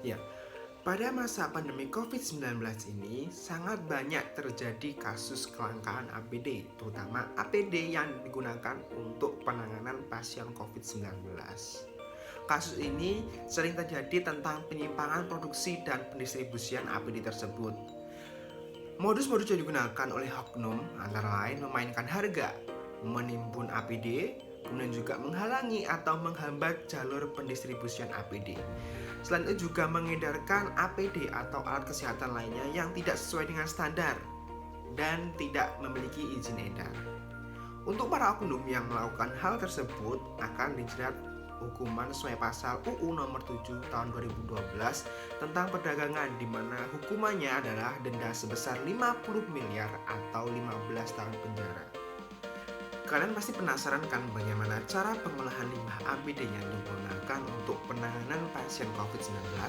Ya, pada masa pandemi COVID-19 ini sangat banyak terjadi kasus kelangkaan APD, terutama APD yang digunakan untuk penanganan pasien COVID-19. Kasus ini sering terjadi tentang penyimpangan produksi dan pendistribusian APD tersebut. Modus-modus yang digunakan oleh oknum antara lain memainkan harga, menimbun APD, kemudian juga menghalangi atau menghambat jalur pendistribusian APD. Selain itu juga mengedarkan APD atau alat kesehatan lainnya yang tidak sesuai dengan standar dan tidak memiliki izin edar. Untuk para oknum yang melakukan hal tersebut akan dijerat hukuman sesuai pasal UU nomor 7 tahun 2012 tentang perdagangan, di mana hukumannya adalah denda sebesar 50 miliar atau 15 tahun penjara. Kalian pasti penasaran kan bagaimana cara pengolahan limbah APD yang digunakan untuk penanganan pasien COVID-19?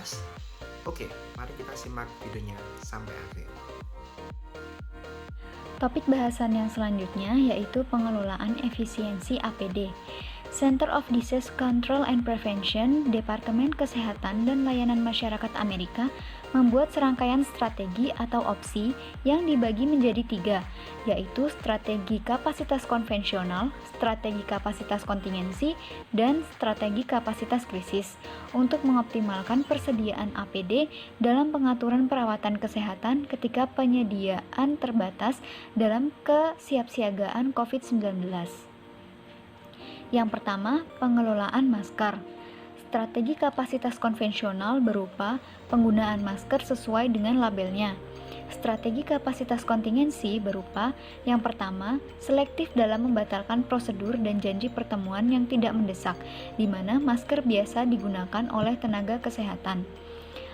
Oke, mari kita simak videonya sampai akhir. Topik bahasan yang selanjutnya yaitu pengelolaan efisiensi APD. Center of Disease Control and Prevention, Departemen Kesehatan dan Layanan Masyarakat Amerika, membuat serangkaian strategi atau opsi yang dibagi menjadi 3, yaitu strategi kapasitas konvensional, strategi kapasitas kontingensi, dan strategi kapasitas krisis untuk mengoptimalkan persediaan APD dalam pengaturan perawatan kesehatan ketika penyediaan terbatas dalam kesiapsiagaan COVID-19. Yang pertama, pengelolaan masker. Strategi kapasitas konvensional berupa penggunaan masker sesuai dengan labelnya. Strategi kapasitas kontingensi berupa yang pertama, selektif dalam membatalkan prosedur dan janji pertemuan yang tidak mendesak, di mana masker biasa digunakan oleh tenaga kesehatan.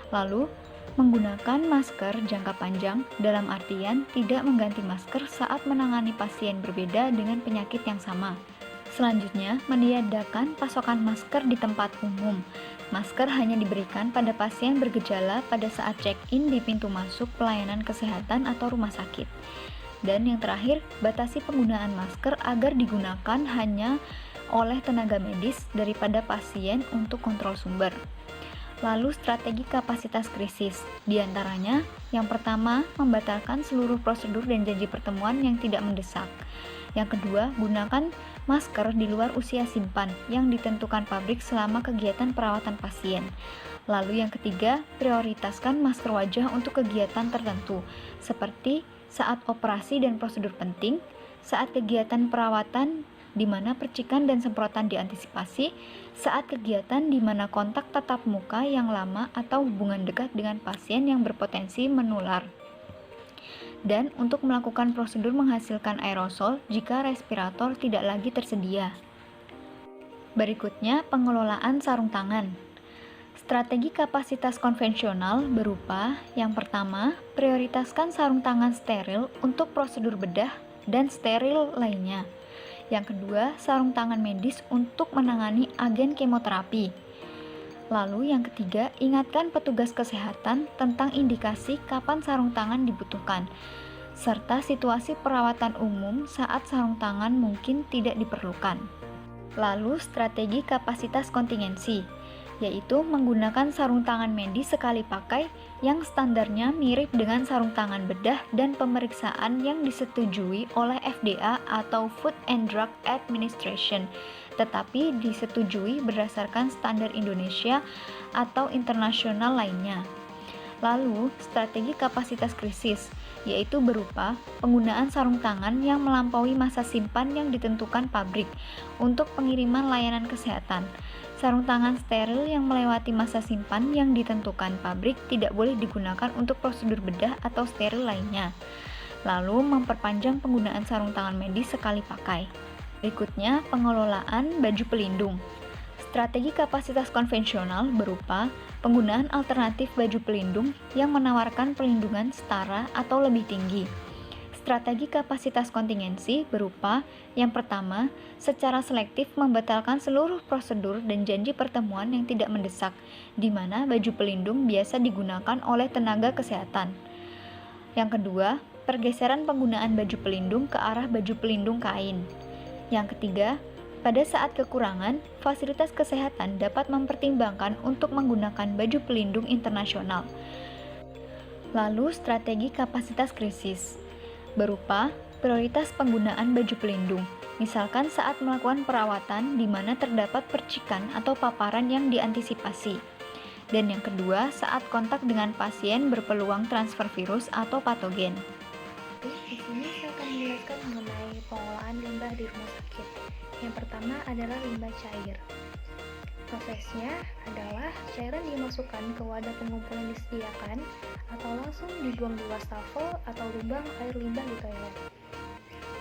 Lalu, menggunakan masker jangka panjang dalam artian tidak mengganti masker saat menangani pasien berbeda dengan penyakit yang sama. Selanjutnya, meniadakan pasokan masker di tempat umum. Masker hanya diberikan pada pasien bergejala pada saat check-in di pintu masuk pelayanan kesehatan atau rumah sakit. Dan yang terakhir, batasi penggunaan masker agar digunakan hanya oleh tenaga medis daripada pasien untuk kontrol sumber. Lalu strategi kapasitas krisis, diantaranya yang pertama, membatalkan seluruh prosedur dan janji pertemuan yang tidak mendesak. Yang kedua, gunakan masker di luar usia simpan yang ditentukan pabrik selama kegiatan perawatan pasien. Lalu yang ketiga, prioritaskan masker wajah untuk kegiatan tertentu, seperti saat operasi dan prosedur penting, saat kegiatan perawatan di mana percikan dan semprotan diantisipasi, saat kegiatan di mana kontak tatap muka yang lama atau hubungan dekat dengan pasien yang berpotensi menular, dan untuk melakukan prosedur menghasilkan aerosol jika respirator tidak lagi tersedia. Berikutnya, pengelolaan sarung tangan. Strategi kapasitas konvensional berupa yang pertama, prioritaskan sarung tangan steril untuk prosedur bedah dan steril lainnya. Yang kedua, sarung tangan medis untuk menangani agen kemoterapi. Lalu yang ketiga, ingatkan petugas kesehatan tentang indikasi kapan sarung tangan dibutuhkan, serta situasi perawatan umum saat sarung tangan mungkin tidak diperlukan. Lalu strategi kapasitas kontingensi, yaitu menggunakan sarung tangan medis sekali pakai yang standarnya mirip dengan sarung tangan bedah dan pemeriksaan yang disetujui oleh FDA atau Food and Drug Administration, tetapi disetujui berdasarkan standar Indonesia atau internasional lainnya. Lalu, strategi kapasitas krisis, yaitu berupa penggunaan sarung tangan yang melampaui masa simpan yang ditentukan pabrik untuk pengiriman layanan kesehatan. Sarung tangan steril yang melewati masa simpan yang ditentukan pabrik tidak boleh digunakan untuk prosedur bedah atau steril lainnya. Lalu, memperpanjang penggunaan sarung tangan medis sekali pakai. Berikutnya, pengelolaan baju pelindung. Strategi kapasitas konvensional berupa penggunaan alternatif baju pelindung yang menawarkan perlindungan setara atau lebih tinggi. Strategi kapasitas kontingensi berupa yang pertama, secara selektif membatalkan seluruh prosedur dan janji pertemuan yang tidak mendesak, di mana baju pelindung biasa digunakan oleh tenaga kesehatan. Yang kedua, pergeseran penggunaan baju pelindung ke arah baju pelindung kain. Yang ketiga, Pada saat kekurangan, fasilitas kesehatan dapat mempertimbangkan untuk menggunakan baju pelindung internasional. Lalu, strategi kapasitas krisis berupa prioritas penggunaan baju pelindung, misalkan saat melakukan perawatan di mana terdapat percikan atau paparan yang diantisipasi. Dan yang kedua, saat kontak dengan pasien berpeluang transfer virus atau patogen. Di sini saya akan menjelaskan mengenai pengolahan limbah di rumah sakit. Yang pertama adalah limbah cair. Prosesnya adalah cairan dimasukkan ke wadah pengumpulan yang disediakan atau langsung dibuang di wastafel atau lubang air limbah di toilet.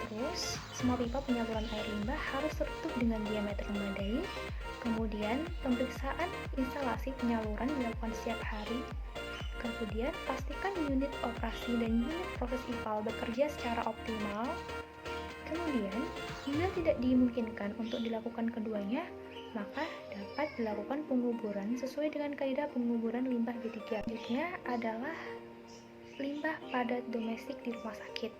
Terus, semua pipa penyaluran air limbah harus tertutup dengan diameter memadai. Kemudian, pemeriksaan instalasi penyaluran dilakukan setiap hari. Kemudian, pastikan unit operasi dan unit proses IPAL bekerja secara optimal. Kemudian, bila tidak dimungkinkan untuk dilakukan keduanya, maka dapat dilakukan penguburan sesuai dengan kaidah penguburan limbah B3. Selanjutnya adalah limbah padat domestik di rumah sakit.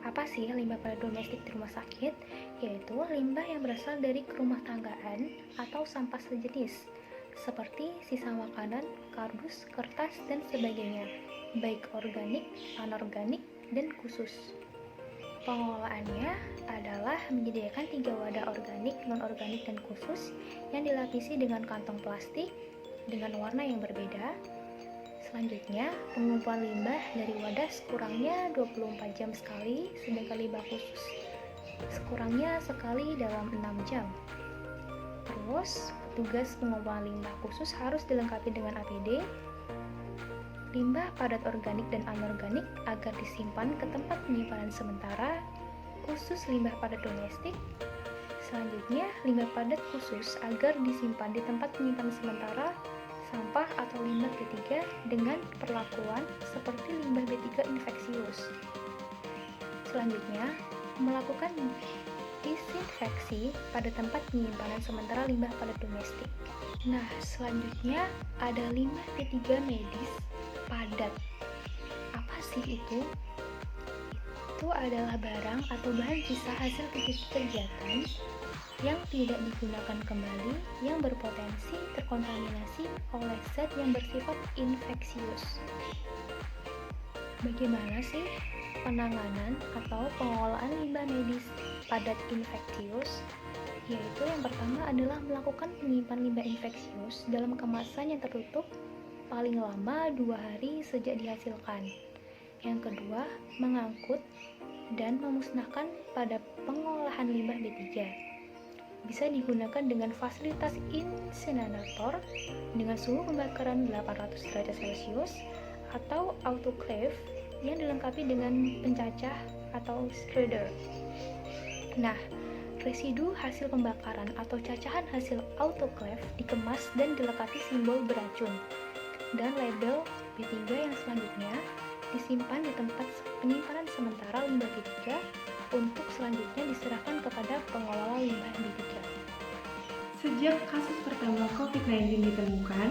Apa sih limbah padat domestik di rumah sakit? Yaitu limbah yang berasal dari kerumah tanggaan atau sampah sejenis, seperti sisa makanan, kardus, kertas, dan sebagainya, baik organik, anorganik, dan khusus. Pengelolaannya adalah menyediakan 3 wadah organik, non-organik, dan khusus yang dilapisi dengan kantong plastik dengan warna yang berbeda. Selanjutnya, pengumpulan limbah dari wadah sekurangnya 24 jam sekali, sedangkan limbah khusus sekurangnya sekali dalam 6 jam. Terus, petugas pengumpulan limbah khusus harus dilengkapi dengan APD, limbah padat organik dan anorganik agar disimpan ke tempat penyimpanan sementara, khusus limbah padat domestik. Selanjutnya, limbah padat khusus agar disimpan di tempat penyimpanan sementara, sampah atau limbah B3 dengan perlakuan seperti limbah B3 infeksius. Selanjutnya, melakukan disinfeksi pada tempat penyimpanan sementara limbah padat domestik. Nah, selanjutnya ada limbah B3 medis padat. Apa sih itu? Itu adalah barang atau bahan sisa hasil kegiatan yang tidak digunakan kembali yang berpotensi terkontaminasi oleh zat yang bersifat infeksius. Bagaimana sih penanganan atau pengelolaan limbah medis padat infeksius? Yaitu yang pertama adalah melakukan penyimpanan limbah infeksius dalam kemasan yang tertutup paling lama 2 hari sejak dihasilkan. Yang kedua, mengangkut dan memusnahkan pada pengolahan limbah B3. Bisa digunakan dengan fasilitas insinerator dengan suhu pembakaran 800 derajat Celcius atau autoclave yang dilengkapi dengan pencacah atau shredder. Nah, residu hasil pembakaran atau cacahan hasil autoclave dikemas dan dilekati simbol beracun. Dan label B3 yang selanjutnya disimpan di tempat penyimpanan sementara limbah B3 untuk selanjutnya diserahkan kepada pengelola limbah B3. Sejak kasus pertama COVID-19 ditemukan,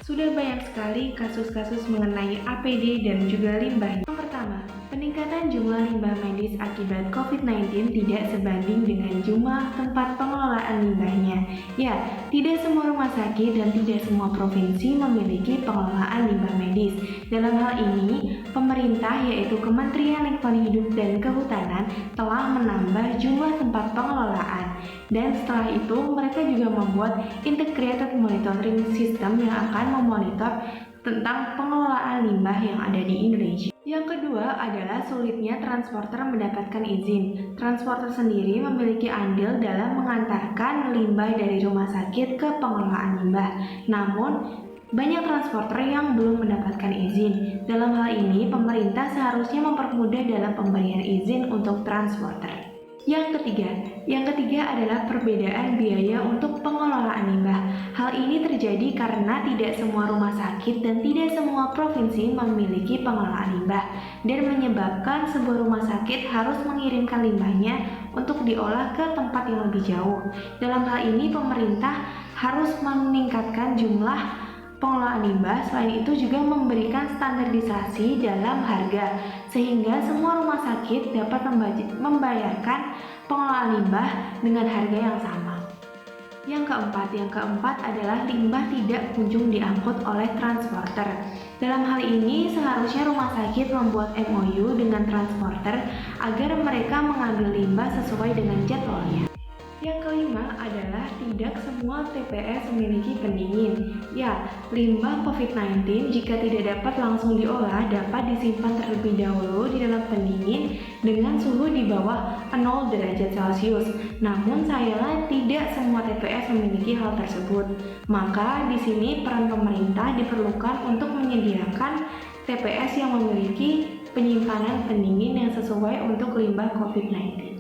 sudah banyak sekali kasus-kasus mengenai APD dan juga limbahnya. Yang pertama, peningkatan jumlah limbah medis akibat COVID-19 tidak sebanding dengan jumlah tempat pengelolaan limbahnya. Ya, tidak semua rumah sakit dan tidak semua provinsi memiliki pengelolaan limbah medis. Dalam hal ini, pemerintah yaitu Kementerian Lingkungan Hidup dan Kehutanan telah menambah jumlah tempat pengelolaan. Dan setelah itu, mereka juga membuat integrated monitoring system yang akan memonitor tentang pengelolaan limbah yang ada di Indonesia. Yang kedua adalah sulitnya transporter mendapatkan izin. Transporter sendiri memiliki andil dalam mengantarkan limbah dari rumah sakit ke pengelolaan limbah. Namun, banyak transporter yang belum mendapatkan izin. Dalam hal ini, pemerintah seharusnya mempermudah dalam pemberian izin untuk transporter. Yang ketiga adalah perbedaan biaya untuk pengelolaan limbah. Hal ini terjadi karena tidak semua rumah sakit dan tidak semua provinsi memiliki pengelolaan limbah dan menyebabkan sebuah rumah sakit harus mengirimkan limbahnya untuk diolah ke tempat yang lebih jauh. Dalam hal ini pemerintah harus meningkatkan jumlah pengelolaan limbah, selain itu juga memberikan standarisasi dalam harga sehingga semua rumah sakit dapat membayarkan pengelolaan limbah dengan harga yang sama. Yang keempat adalah limbah tidak kunjung diangkut oleh transporter. Dalam hal ini, seharusnya rumah sakit membuat MOU dengan transporter agar mereka mengambil limbah sesuai dengan jadwalnya. Yang kelima adalah tidak semua TPS memiliki pendingin. Ya, limbah COVID-19 jika tidak dapat langsung diolah dapat disimpan terlebih dahulu di dalam pendingin dengan suhu di bawah 0 derajat Celcius. Namun sayangnya tidak semua TPS memiliki hal tersebut. Maka di sini peran pemerintah diperlukan untuk menyediakan TPS yang memiliki penyimpanan pendingin yang sesuai untuk limbah COVID-19.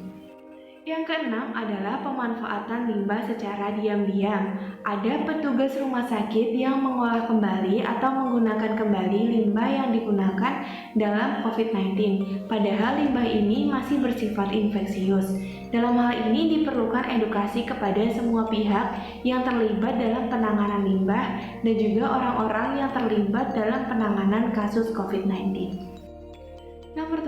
Yang keenam adalah pemanfaatan limbah secara diam-diam. Ada petugas rumah sakit yang mengolah kembali atau menggunakan kembali limbah yang digunakan dalam COVID-19, padahal limbah ini masih bersifat infeksius. Dalam hal ini diperlukan edukasi kepada semua pihak yang terlibat dalam penanganan limbah dan juga orang-orang yang terlibat dalam penanganan kasus COVID-19. Nomor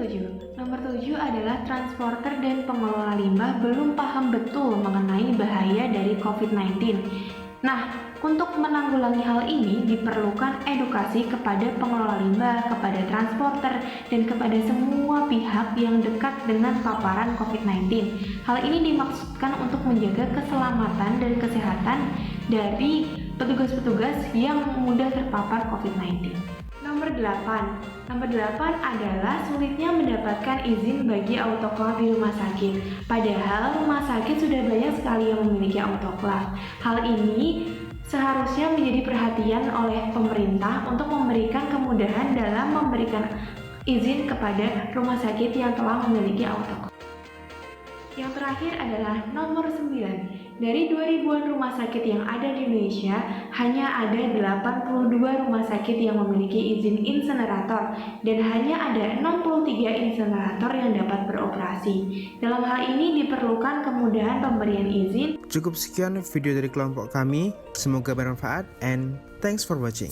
7 adalah transporter dan pengelola limbah belum paham betul mengenai bahaya dari COVID-19. Nah, untuk menanggulangi hal ini diperlukan edukasi kepada pengelola limbah, kepada transporter, dan kepada semua pihak yang dekat dengan paparan COVID-19. Hal ini dimaksudkan untuk menjaga keselamatan dan kesehatan dari petugas-petugas yang mudah terpapar COVID-19. Nomor 8 adalah sulitnya mendapatkan izin bagi autoklav di rumah sakit. Padahal rumah sakit sudah banyak sekali yang memiliki autoklav. Hal ini seharusnya menjadi perhatian oleh pemerintah untuk memberikan kemudahan dalam memberikan izin kepada rumah sakit yang telah memiliki autoklav. Yang terakhir adalah nomor 9. Dari 2000-an rumah sakit yang ada di Indonesia, hanya ada 82 rumah sakit yang memiliki izin insenerator dan hanya ada 63 insenerator yang dapat beroperasi. Dalam hal ini diperlukan kemudahan pemberian izin. Cukup sekian video dari kelompok kami, semoga bermanfaat and thanks for watching.